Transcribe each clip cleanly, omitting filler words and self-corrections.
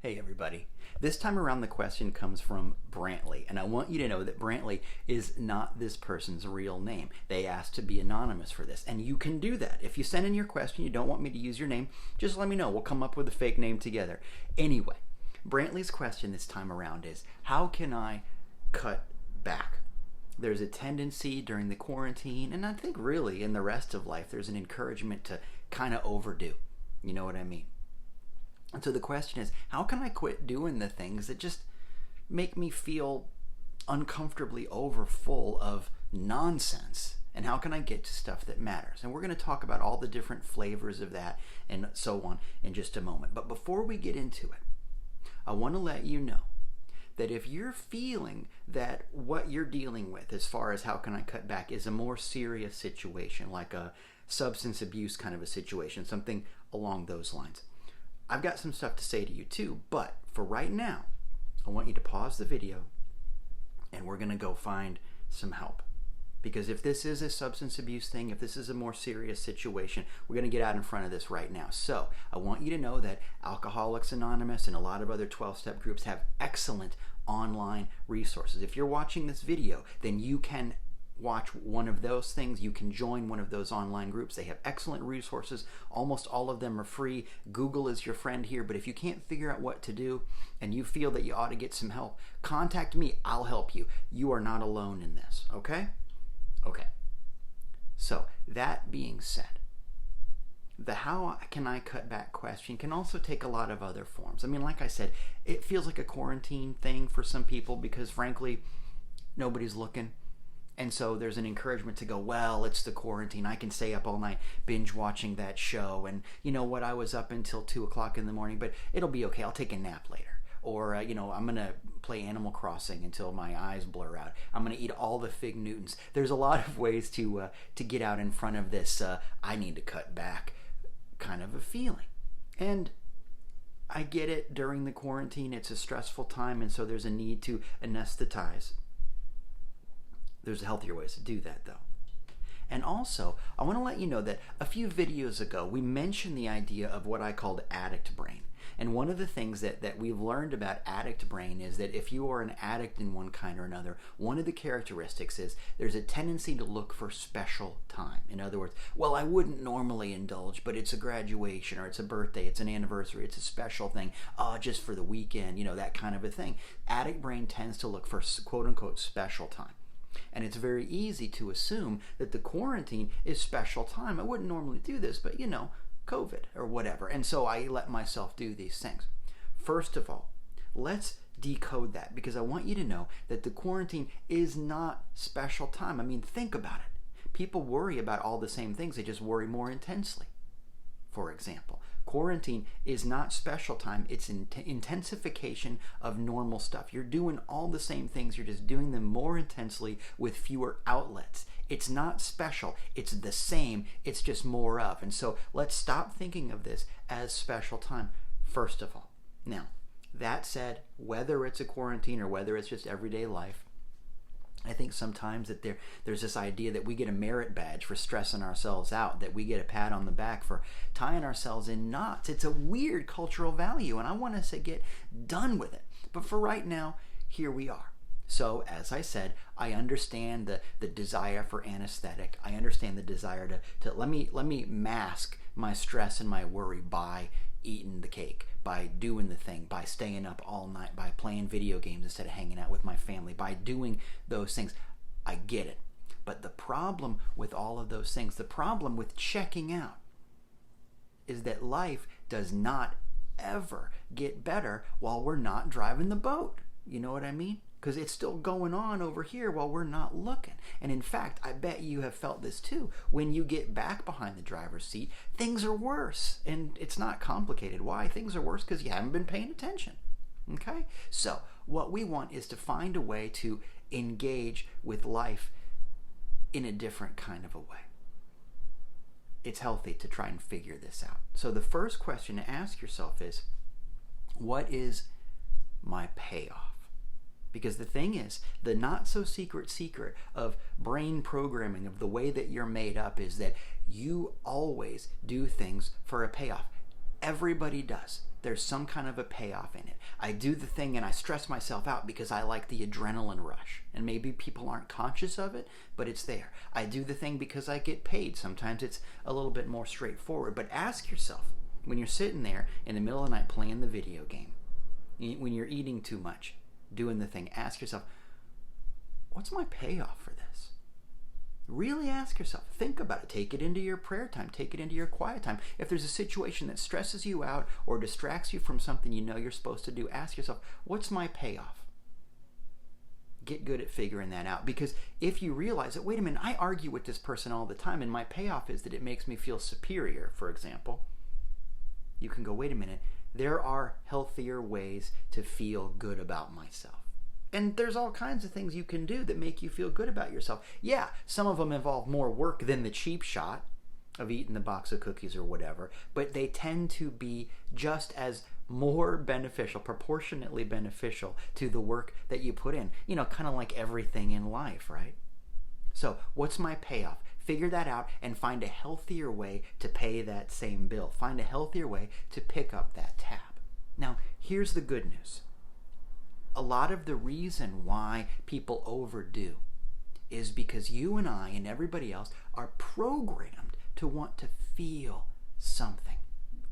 Hey everybody. This time around the question comes from Brantley, and I want you to know that Brantley is not this person's real name. They asked to be anonymous for this, and you can do that. If you send in your question, you don't want me to use your name, just let me know. We'll come up with a fake name together. Anyway, Brantley's question this time around is, how can I cut back? There's a tendency during the quarantine, and I think really in the rest of life, there's an encouragement to kind of overdo. You know what I mean? And so the question is, how can I quit doing the things that just make me feel uncomfortably overfull of nonsense? And how can I get to stuff that matters? And we're going to talk about all the different flavors of that and so on in just a moment. But before we get into it, I want to let you know that if you're feeling that what you're dealing with as far as how can I cut back is a more serious situation, like a substance abuse kind of a situation, something along those lines, I've got some stuff to say to you too, but for right now, I want you to pause the video and we're going to go find some help. Because if this is a substance abuse thing, if this is a more serious situation, we're going to get out in front of this right now. So I want you to know that Alcoholics Anonymous and a lot of other 12-step groups have excellent online resources. If you're watching this video, then you can watch one of those things. You can join one of those online groups. They have excellent resources. Almost all of them are free. Google is your friend here, but if you can't figure out what to do and you feel that you ought to get some help, contact me. I'll help you. You are not alone in this, okay? Okay. So, that being said, the how can I cut back question can also take a lot of other forms. I mean, like I said, it feels like a quarantine thing for some people because frankly, nobody's looking. And so there's an encouragement to go, well, it's the quarantine. I can stay up all night binge watching that show. And you know what? I was up until 2 o'clock in the morning, but it'll be okay. I'll take a nap later. Or, I'm going to play Animal Crossing until my eyes blur out. I'm going to eat all the Fig Newtons. There's a lot of ways to get out in front of this I need to cut back kind of a feeling. And I get it. During the quarantine, it's a stressful time. And so there's a need to anesthetize. There's healthier ways to do that, though. And also, I want to let you know that a few videos ago, we mentioned the idea of what I called Addict Brain. And one of the things that we've learned about Addict Brain is that if you are an addict in one kind or another, one of the characteristics is there's a tendency to look for special time. In other words, well, I wouldn't normally indulge, but it's a graduation or it's a birthday, it's an anniversary, it's a special thing, just for the weekend, that kind of a thing. Addict Brain tends to look for quote-unquote special time. And it's very easy to assume that the quarantine is special time. I wouldn't normally do this, but COVID or whatever. And so I let myself do these things. First of all, let's decode that because I want you to know that the quarantine is not special time. I mean, think about it. People worry about all the same things. They just worry more intensely. For example, quarantine is not special time. It's intensification of normal stuff. You're doing all the same things. You're just doing them more intensely with fewer outlets. It's not special. It's the same. It's just more of. And so let's stop thinking of this as special time, first of all. Now, that said, whether it's a quarantine or whether it's just everyday life, I think sometimes that there's this idea that we get a merit badge for stressing ourselves out, that we get a pat on the back for tying ourselves in knots. It's a weird cultural value, and I want us to get done with it. But for right now, here we are. So, as I said, I understand the desire for anesthetic. I understand the desire to let me mask my stress and my worry by eating the cake, by doing the thing, by staying up all night, by playing video games instead of hanging out with my family, by doing those things. I get it. But the problem with all of those things, the problem with checking out, is that life does not ever get better while we're not driving the boat. You know what I mean? Because it's still going on over here while we're not looking. And in fact, I bet you have felt this too. When you get back behind the driver's seat, things are worse. And it's not complicated. Why? Things are worse because you haven't been paying attention. Okay? So, what we want is to find a way to engage with life in a different kind of a way. It's healthy to try and figure this out. So, the first question to ask yourself is, what is my payoff? Because the thing is, the not so secret of brain programming, of the way that you're made up, is that you always do things for a payoff. Everybody does. There's some kind of a payoff in it. I do the thing and I stress myself out because I like the adrenaline rush. And maybe people aren't conscious of it, but it's there. I do the thing because I get paid. Sometimes it's a little bit more straightforward. But ask yourself, when you're sitting there in the middle of the night playing the video game, when you're eating too much, doing the thing, ask yourself, what's my payoff for this? Really ask yourself. Think about it. Take it into your prayer time. Take it into your quiet time. If there's a situation that stresses you out or distracts you from something you know you're supposed to do, ask yourself, what's my payoff? Get good at figuring that out. Because if you realize that, wait a minute, I argue with this person all the time and my payoff is that it makes me feel superior, for example, you can go, wait a minute, there are healthier ways to feel good about myself. And there's all kinds of things you can do that make you feel good about yourself. Yeah, some of them involve more work than the cheap shot of eating the box of cookies or whatever, but they tend to be just as more beneficial, proportionately beneficial to the work that you put in. You know, kind of like everything in life, right? So what's my payoff? Figure that out and find a healthier way to pay that same bill. Find a healthier way to pick up that tab. Now, here's the good news. A lot of the reason why people overdo is because you and I and everybody else are programmed to want to feel something.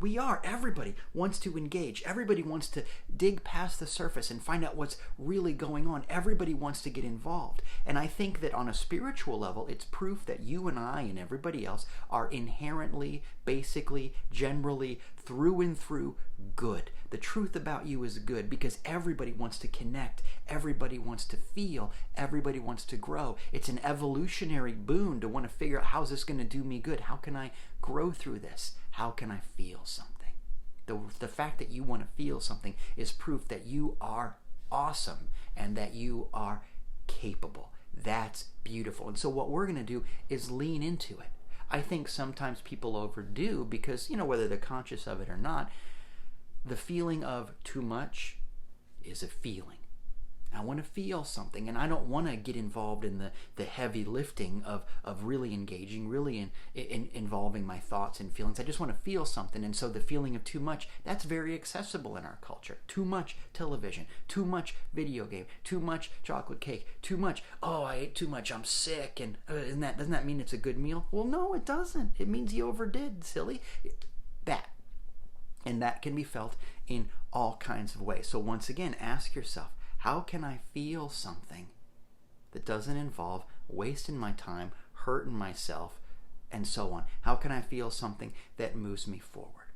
We are. Everybody wants to engage. Everybody wants to dig past the surface and find out what's really going on. Everybody wants to get involved. And I think that on a spiritual level, it's proof that you and I and everybody else are inherently, basically, generally, through and through good. The truth about you is good because everybody wants to connect. Everybody wants to feel. Everybody wants to grow. It's an evolutionary boon to want to figure out, how's this going to do me good? How can I grow through this? How can I feel something? The fact that you want to feel something is proof that you are awesome and that you are capable. That's beautiful. And so what we're going to do is lean into it. I think sometimes people overdo because, you know, whether they're conscious of it or not, the feeling of too much is a feeling. I want to feel something, and I don't want to get involved in the heavy lifting of really engaging, really involving my thoughts and feelings. I just want to feel something, and so the feeling of too much, that's very accessible in our culture. Too much television, too much video game, too much chocolate cake, too much, oh, I ate too much, I'm sick, and doesn't that mean it's a good meal? Well, no, it doesn't. It means you overdid, silly. And that can be felt in all kinds of ways. So once again, ask yourself, how can I feel something that doesn't involve wasting my time, hurting myself, and so on? How can I feel something that moves me forward?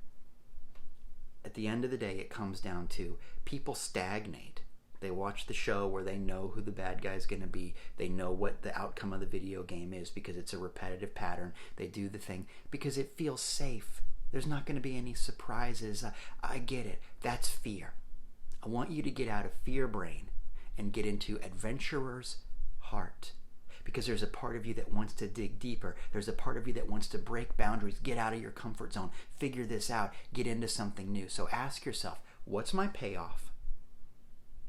At the end of the day, it comes down to people stagnate. They watch the show where they know who the bad guy is going to be. They know what the outcome of the video game is because it's a repetitive pattern. They do the thing because it feels safe. There's not going to be any surprises. I get it. That's fear. I want you to get out of fear brain and get into adventurer's heart. Because there's a part of you that wants to dig deeper. There's a part of you that wants to break boundaries, get out of your comfort zone, figure this out, get into something new. So ask yourself, what's my payoff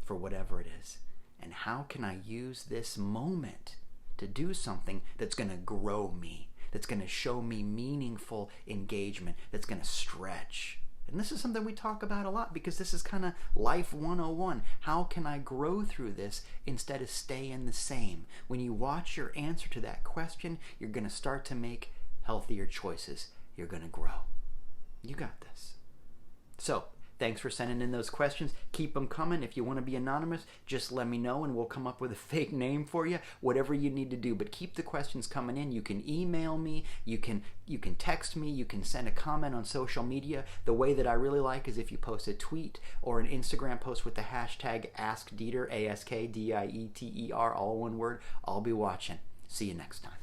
for whatever it is? And how can I use this moment to do something that's going to grow me, that's going to show me meaningful engagement, that's going to stretch? And this is something we talk about a lot because this is kind of life 101. How can I grow through this instead of staying the same? When you watch your answer to that question, you're going to start to make healthier choices. You're going to grow. You got this. So, thanks for sending in those questions. Keep them coming. If you want to be anonymous, just let me know and we'll come up with a fake name for you, whatever you need to do. But keep the questions coming in. You can email me, you can text me, you can send a comment on social media. The way that I really like is if you post a tweet or an Instagram post with the hashtag AskDieter, AskDieter, all one word. I'll be watching. See you next time.